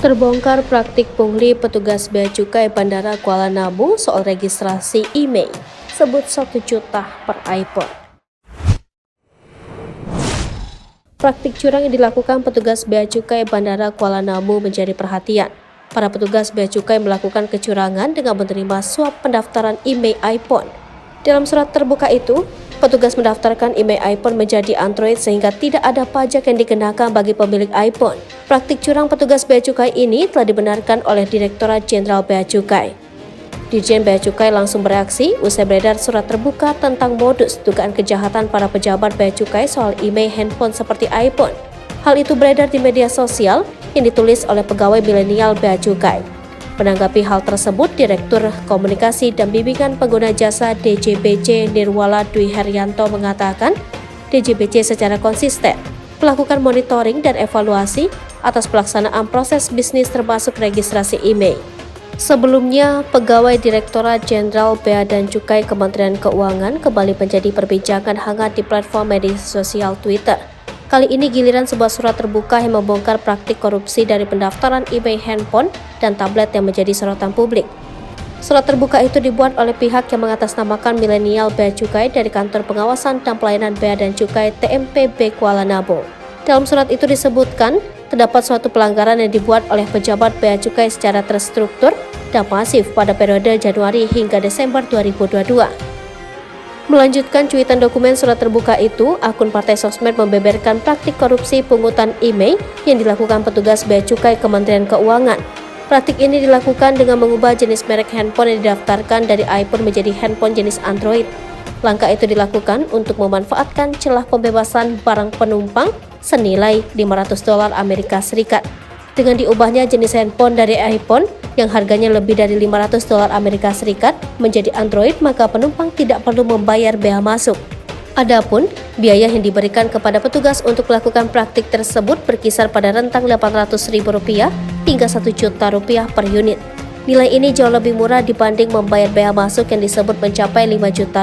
Terbongkar praktik pungli petugas Bea Cukai Bandara Kuala Namu soal registrasi IMEI, sebut 1 juta per iPhone. Praktik curang yang dilakukan petugas Bea Cukai Bandara Kuala Namu menjadi perhatian. Para petugas Bea Cukai melakukan kecurangan dengan menerima suap pendaftaran IMEI iPhone. Dalam surat terbuka itu, petugas mendaftarkan IMEI iPhone menjadi Android sehingga tidak ada pajak yang dikenakan bagi pemilik iPhone. Praktik curang petugas Bea Cukai ini telah dibenarkan oleh Direktorat Jenderal Bea Cukai. Dirjen Bea Cukai langsung bereaksi usai beredar surat terbuka tentang modus dugaan kejahatan para pejabat Bea Cukai soal IMEI handphone seperti iPhone. Hal itu beredar di media sosial yang ditulis oleh pegawai milenial Bea Cukai. Menanggapi hal tersebut, Direktur Komunikasi dan Bimbingan Pengguna Jasa DJBC Nirwala Dwi Herianto mengatakan, DJBC secara konsisten melakukan monitoring dan evaluasi atas pelaksanaan proses bisnis termasuk registrasi IMEI. Sebelumnya, pegawai Direktorat Jenderal Bea dan Cukai Kementerian Keuangan kembali menjadi perbincangan hangat di platform media sosial Twitter. Kali ini giliran sebuah surat terbuka yang membongkar praktik korupsi dari pendaftaran IMEI handphone dan tablet yang menjadi sorotan publik. Surat terbuka itu dibuat oleh pihak yang mengatasnamakan milenial Bea Cukai dari Kantor Pengawasan dan Pelayanan Bea dan Cukai TMPB Kuala Namu. Dalam surat itu disebutkan, terdapat suatu pelanggaran yang dibuat oleh pejabat Bea Cukai secara terstruktur dan masif pada periode Januari hingga Desember 2022. Melanjutkan cuitan dokumen surat terbuka itu, akun Partai Sosmed membeberkan praktik korupsi pungutan IMEI yang dilakukan petugas Bea Cukai Kementerian Keuangan. Praktik ini dilakukan dengan mengubah jenis merek handphone yang didaftarkan dari iPhone menjadi handphone jenis Android. Langkah itu dilakukan untuk memanfaatkan celah pembebasan barang penumpang senilai $500 Amerika Serikat. Dengan diubahnya jenis handphone dari iPhone yang harganya lebih dari $500 Amerika Serikat menjadi Android, maka penumpang tidak perlu membayar bea masuk. Adapun biaya yang diberikan kepada petugas untuk melakukan praktik tersebut berkisar pada rentang Rp800.000 hingga Rp1 juta per unit. Nilai ini jauh lebih murah dibanding membayar bea masuk yang disebut mencapai Rp5 juta.